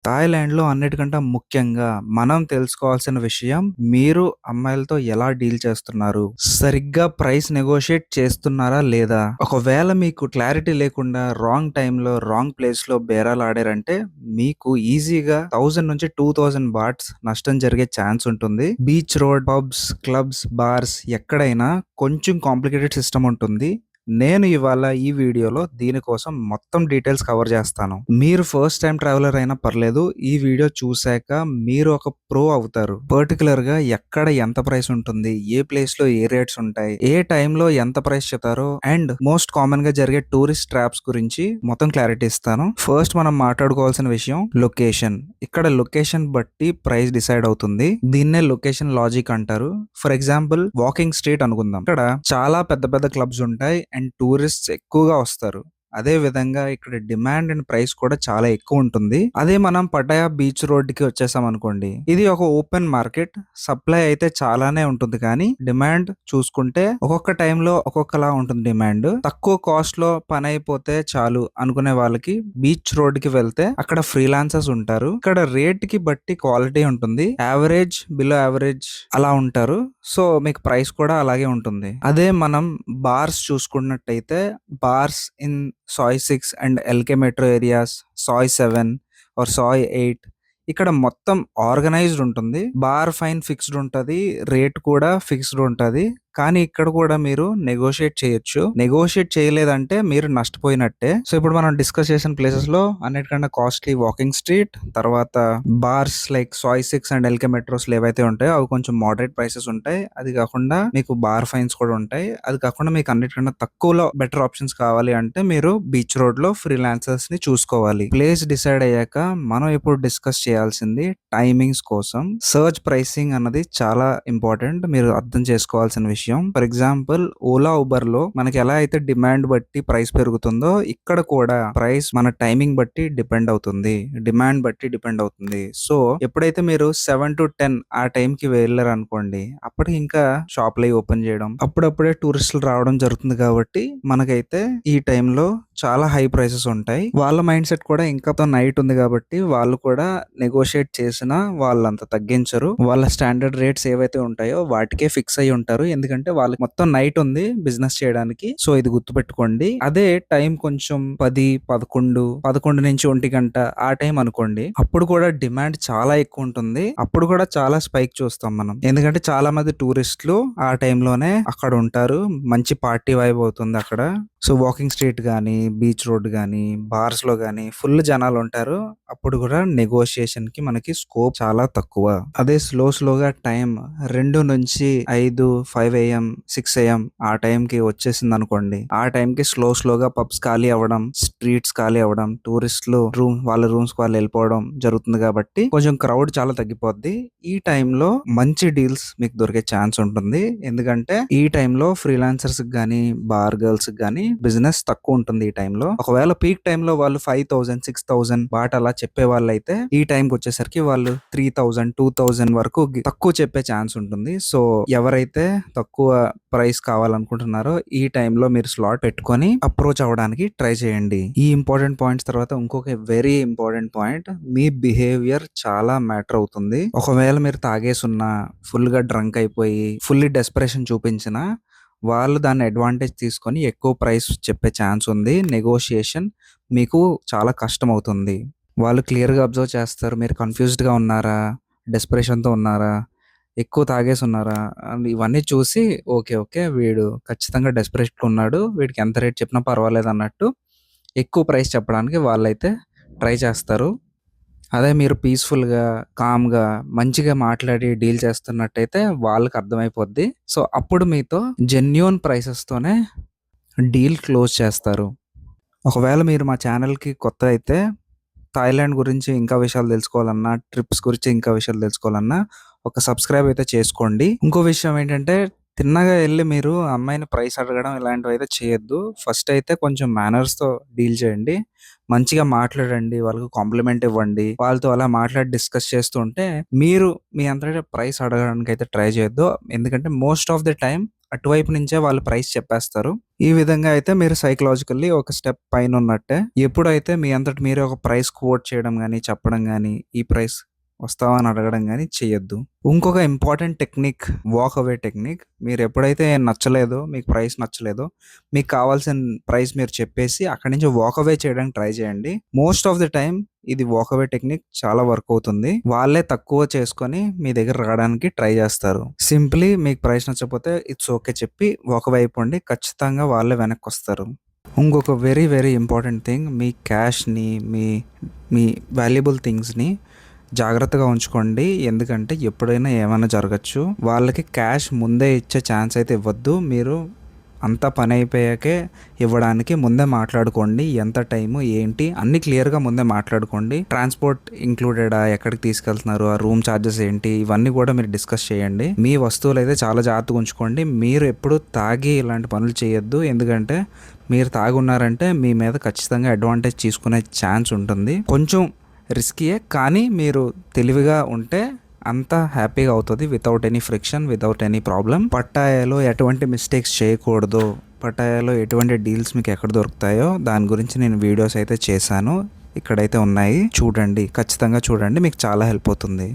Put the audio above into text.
థాయిలాండ్‌లో అన్నిటికంటే ముఖ్యంగా మనం తెలుసుకోవాల్సిన విషయం మీరు అమ్మాయిలతో ఎలా డీల్ చేస్తున్నారు? సరిగ్గా ప్రైస్ నెగోషియేట్ చేస్తున్నారా లేదా? ఒకవేళ మీకు క్లారిటీ లేకుండా రాంగ్ టైమ్‌లో, రాంగ్ ప్లేస్‌లో బేరాలాడారంటే మీకు ఈజీగా 1000 నుంచి 2000 బాట్స్ నష్టం జరిగే ఛాన్స్ ఉంటుంది. Beach road, pubs, clubs, bars ఎక్కడైనా కొంచెం కాంప్లికేటెడ్ సిస్టమ్ ఉంటుంది. నేను ఇవాళ ఈ వీడియోలో దీనికోసం మొత్తం డీటెయిల్స్ కవర్ చేస్తాను. మీరు ఫస్ట్ టైం ట్రావెలర్ అయినా పర్లేదు. ఈ వీడియో చూసాక మీరు ఒక ప్రో అవుతారు. పర్టికులర్ గా ఎక్కడ ఎంత ప్రైస్ ఉంటుంది, ఏ ప్లేస్ లో ఏ రేట్స్ ఉంటాయి, ఏ టైంలో ఎంత ప్రైస్ చెప్తారో అండ్ మోస్ట్ కామన్ గా జరిగే టూరిస్ట్ ట్రాప్స్ గురించి మొత్తం క్లారిటీ ఇస్తాను. ఫస్ట్ మనం మాట్లాడుకోవాల్సిన విషయం లొకేషన్. ఇక్కడ లొకేషన్ బట్టి ప్రైస్ డిసైడ్ అవుతుంది. దీన్నే లొకేషన్ లాజిక్ అంటారు. ఫర్ ఎగ్జాంపుల్ వాకింగ్ స్ట్రీట్ అనుకుందాం. ఇక్కడ చాలా పెద్ద పెద్ద క్లబ్స్ ఉంటాయి అండ్ టూరిస్ట్స్ ఎక్కువగా వస్తారు. అదే విధంగా ఇక్కడ డిమాండ్ అండ్ ప్రైస్ కూడా చాలా ఎక్కువ ఉంటుంది. అదే మనం పటాయా బీచ్ రోడ్ కి వచ్చేసాం అనుకోండి, ఇది ఒక ఓపెన్ మార్కెట్. సప్లై అయితే చాలానే ఉంటుంది కానీ డిమాండ్ చూసుకుంటే ఒక్కొక్క టైంలో ఒక్కొక్కలా ఉంటుంది డిమాండ్. తక్కువ కాస్ట్ లో పని అయిపోతే చాలు అనుకునే వాళ్ళకి బీచ్ రోడ్ కి వెళ్తే అక్కడ ఫ్రీలాన్సర్స్ ఉంటారు. ఇక్కడ రేట్ కి బట్టి క్వాలిటీ ఉంటుంది. యావరేజ్, బిలో యావరేజ్ అలా ఉంటారు. సో మీకు ప్రైస్ కూడా అలాగే ఉంటుంది. అదే మనం బార్స్ చూసుకున్నట్టయితే బార్స్ ఇన్ సాయ్ 6 అండ్ ఎల్కే మెట్రో ఏరియాస్, సాయ్ 7 ఆర్ సాయ్ 8 ఇక్కడ మొత్తం ఆర్గనైజ్డ్ ఉంటుంది. బార్ ఫైన్ ఫిక్స్డ్ ఉంటది. రేట్ కూడా ఫిక్స్డ్ ఉంటది. కానీ ఇక్కడ కూడా మీరు నెగోషియేట్ చేయొచ్చు. నెగోషియేట్ చేయలేదంటే మీరు నష్టపోయినట్టే. సో ఇప్పుడు మనం డిస్కస్ చేసిన ప్లేసెస్ లో అన్నిటికన్నా కాస్ట్లీ వాకింగ్ స్ట్రీట్, తర్వాత బార్స్ లైక్ సాయ్ 6 అండ్ ఎల్కే మెట్రోస్ ఏవైతే ఉంటాయో అవి కొంచెం మోడరేట్ ప్రైసెస్ ఉంటాయి. అది కాకుండా మీకు బార్ ఫైన్స్ కూడా ఉంటాయి. అది కాకుండా మీకు అన్నిటికన్నా తక్కువలో బెటర్ ఆప్షన్స్ కావాలి అంటే మీరు బీచ్ రోడ్ లో ఫ్రీలాన్సర్స్ ని చూసుకోవాలి. ప్లేస్ డిసైడ్ అయ్యాక మనం ఇప్పుడు డిస్కస్ చేయాల్సింది టైమింగ్స్ కోసం. సర్చ్ ప్రైసింగ్ అన్నది చాలా ఇంపార్టెంట్. మీరు అర్థం చేసుకోవాల్సిన విషయం. ఫర్ ఎగ్జాంపుల్ ఓలా, ఉబర్ లో మనకి ఎలా అయితే డిమాండ్ బట్టి ప్రైస్ పెరుగుతుందో ఇక్కడ కూడా ప్రైస్ మన టైమింగ్ బట్టి డిపెండ్ అవుతుంది, డిమాండ్ బట్టి డిపెండ్ అవుతుంది. సో ఎప్పుడైతే మీరు 7 to 10 ఆ టైం కి వెళ్ళారు అనుకోండి, అప్పటికి ఇంకా షాప్లు ఓపెన్ చేయడం, అప్పుడప్పుడే టూరిస్టులు రావడం జరుగుతుంది. కాబట్టి మనకైతే ఈ టైంలో చాలా హై ప్రైసెస్ ఉంటాయి. వాళ్ళ మైండ్ సెట్ కూడా ఇంకా నైట్ ఉంది కాబట్టి వాళ్ళు కూడా నెగోషియేట్ చేసినా వాళ్ళంత తగ్గించరు. వాళ్ళ స్టాండర్డ్ రేట్స్ ఏవైతే ఉంటాయో వాటికే ఫిక్స్ అయి ఉంటారు. ఎందుకంటే వాళ్ళకి మొత్తం నైట్ ఉంది బిజినెస్ చేయడానికి. సో ఇది గుర్తుపెట్టుకోండి. అదే టైం కొంచెం 10, 11, 11 నుంచి 1 గంట ఆ టైం అనుకోండి, అప్పుడు కూడా డిమాండ్ చాలా ఎక్కువ ఉంటుంది. అప్పుడు కూడా చాలా స్పైక్ చూస్తాం మనం. ఎందుకంటే చాలా మంది టూరిస్టులు ఆ టైంలోనే అక్కడ ఉంటారు. మంచి పార్టీ వైబ్ అవుతుంది అక్కడ. సో వాకింగ్ స్ట్రీట్ గానీ, బీచ్ రోడ్ గానీ, బార్స్ లో గానీ ఫుల్ జనాలు ఉంటారు. అప్పుడు కూడా నెగోషియేషన్ కి మనకి స్కోప్ చాలా తక్కువ. అదే స్లోగా టైం 2 నుంచి 5, 5 AM, 6 AM ఆ టైం కి వచ్చేసింది అనుకోండి, ఆ టైం కి స్లోగా పబ్స్ ఖాళీ అవ్వడం, స్ట్రీట్స్ ఖాళీ అవ్వడం, టూరిస్టులు వాళ్ళ రూమ్స్ కి వాళ్ళు వెళ్ళిపోవడం జరుగుతుంది. కాబట్టి కొంచెం క్రౌడ్ చాలా తగ్గిపోద్ది. ఈ టైంలో మంచి డీల్స్ మీకు దొరికే ఛాన్స్ ఉంటుంది. ఎందుకంటే ఈ టైంలో ఫ్రీలాన్సర్స్ గానీ, బార్ గర్ల్స్ గానీ బిజినెస్ తక్కువ ఉంటుంది ఈ టైంలో. ఒకవేళ పీక్ టైంలో వాళ్ళు 5000, 6000 బాట్ అలా చెప్పే వాళ్ళు అయితే ఈ టైంకి వచ్చేసరికి వాళ్ళు 3000, 2000 వరకు తక్కువ చెప్పే ఛాన్స్ ఉంటుంది. సో ఎవరైతే తక్కువ ప్రైస్ కావాలనుకుంటున్నారో ఈ టైంలో మీరు స్లాట్ పెట్టుకొని అప్రోచ్ అవ్వడానికి ట్రై చేయండి. ఈ ఇంపార్టెంట్ పాయింట్స్ తర్వాత ఇంకొక వెరీ ఇంపార్టెంట్ పాయింట్, మీ బిహేవియర్ చాలా మ్యాటర్ అవుతుంది. ఒకవేళ మీరు తాగేసున్నా, ఫుల్ గా డ్రంక్ అయిపోయి ఫుల్లీ డెస్పరేషన్ చూపించినా వాళ్ళు దాన్ని అడ్వాంటేజ్ తీసుకొని ఎక్కువ ప్రైస్ చెప్పే ఛాన్స్ ఉంది. నెగోషియేషన్ మీకు చాలా కష్టం అవుతుంది. వాళ్ళు క్లియర్గా అబ్జర్వ్ చేస్తారు. మీరు కన్ఫ్యూజ్డ్గా ఉన్నారా, డెస్పరేషన్తో ఉన్నారా, ఎక్కువ తాగేసి ఉన్నారా అండ్ ఇవన్నీ చూసి ఓకే ఓకే వీడు ఖచ్చితంగా డెస్పరేట్గా ఉన్నాడు, వీడికి ఎంత రేట్ చెప్పినా పర్వాలేదు అన్నట్టు ఎక్కువ ప్రైస్ చెప్పడానికి వాళ్ళైతే ట్రై చేస్తారు. అదే మీరు పీస్ఫుల్గా, కామ్గా, మంచిగా మాట్లాడి డీల్ చేస్తున్నట్టయితే వాళ్ళకి అర్థమైపోద్ది. సో అప్పుడు మీతో జెన్యూన్ ప్రైసెస్తోనే డీల్ క్లోజ్ చేస్తారు. ఒకవేళ మీరు మా ఛానల్కి కొత్త అయితే థాయిలాండ్ గురించి ఇంకా విషయాలు తెలుసుకోవాలన్నా, ట్రిప్స్ గురించి ఇంకా విషయాలు తెలుసుకోవాలన్నా ఒక సబ్స్క్రైబ్ అయితే చేసుకోండి. ఇంకో విషయం ఏంటంటే తిన్నగా వెళ్ళి మీరు అమ్మాయిని ప్రైస్ అడగడం ఇలాంటివి అయితే చేయొద్దు. ఫస్ట్ అయితే కొంచెం మేనర్స్తో డీల్ చేయండి. మంచిగా మాట్లాడండి, వాళ్ళకి కాంప్లిమెంట్ ఇవ్వండి. వాళ్ళతో అలా మాట్లాడి డిస్కస్ చేస్తూ ఉంటే మీరు మీ అంతటా ప్రైస్ అడగడానికి అయితే ట్రై చేయొద్దు. ఎందుకంటే మోస్ట్ ఆఫ్ ది టైం అటువైపు నుంచే వాళ్ళు ప్రైస్ చెప్పేస్తారు. ఈ విధంగా అయితే మీరు సైకలాజికల్లీ ఒక స్టెప్ పైనున్నట్టే. ఎప్పుడైతే మీ అంతట మీరే ఒక ప్రైస్ కోట్ చేయడం గానీ, చెప్పడం గానీ, ఈ ప్రైస్ వస్తావా అని అడగడం గానీ చెయ్యొద్దు. ఇంకొక important technique walk away technique. మీరెప్పుడైతే నచ్చలేదో, మీకు ప్రైస్ నచ్చలేదో, మీకు కావాల్సిన ప్రైస్ మీరు చెప్పేసి అక్కడి నుంచి వాక్ అవే చేయడానికి ట్రై చేయండి. మోస్ట్ ఆఫ్ ది టైమ్ ఇది వాక్ అవే టెక్నిక్ చాలా వర్క్ అవుతుంది. వాళ్ళే తక్కువ చేసుకొని మీ దగ్గర రావడానికి ట్రై చేస్తారు. సింప్లీ మీకు ప్రైస్ నచ్చకపోతే ఇట్స్ ఓకే చెప్పి వాక్ అవే అయిపోండి. ఖచ్చితంగా వాళ్ళే వెనక్కొస్తారు. ఇంకొక వెరీ వెరీ ఇంపార్టెంట్ థింగ్, మీ క్యాష్‌ని, మీ వాల్యుబుల్ థింగ్స్‌ని జాగ్రత్తగా ఉంచుకోండి. ఎందుకంటే ఎప్పుడైనా ఏమైనా జరగచ్చు. వాళ్ళకి క్యాష్ ముందే ఇచ్చే ఛాన్స్ అయితే ఇవ్వద్దు. మీరు అంతా పని అయిపోయాకే ఇవ్వడానికి ముందే మాట్లాడుకోండి. ఎంత టైము, ఏంటి అన్నీ క్లియర్‌గా ముందే మాట్లాడుకోండి. ట్రాన్స్‌పోర్ట్ ఇంక్లూడెడా, ఎక్కడికి తీసుకెళ్తున్నారు, ఆ రూమ్ ఛార్జెస్ ఏంటి, ఇవన్నీ కూడా మీరు డిస్కస్ చేయండి. మీ వస్తువులైతే చాలా జాగ్రత్తగా ఉంచుకోండి. మీరు ఎప్పుడు తాగి ఇలాంటి పనులు చేయొద్దు. ఎందుకంటే మీరు తాగి ఉన్నారంటే మీ మీద ఖచ్చితంగా అడ్వాంటేజ్ తీసుకునే ఛాన్స్ ఉంటుంది. కొంచెం రిస్కీయే, కానీ మీరు తెలివిగా ఉంటే అంతా హ్యాపీగా అవుతుంది. Without any friction, without any problem. పట్టాయాలో ఎటువంటి మిస్టేక్స్ చేయకూడదు, పట్టాయాలో ఎటువంటి డీల్స్ మీకు ఎక్కడ దొరుకుతాయో దాని గురించి నేను వీడియోస్ అయితే చేశాను. ఇక్కడైతే ఉన్నాయి, చూడండి, ఖచ్చితంగా చూడండి, మీకు చాలా హెల్ప్ అవుతుంది.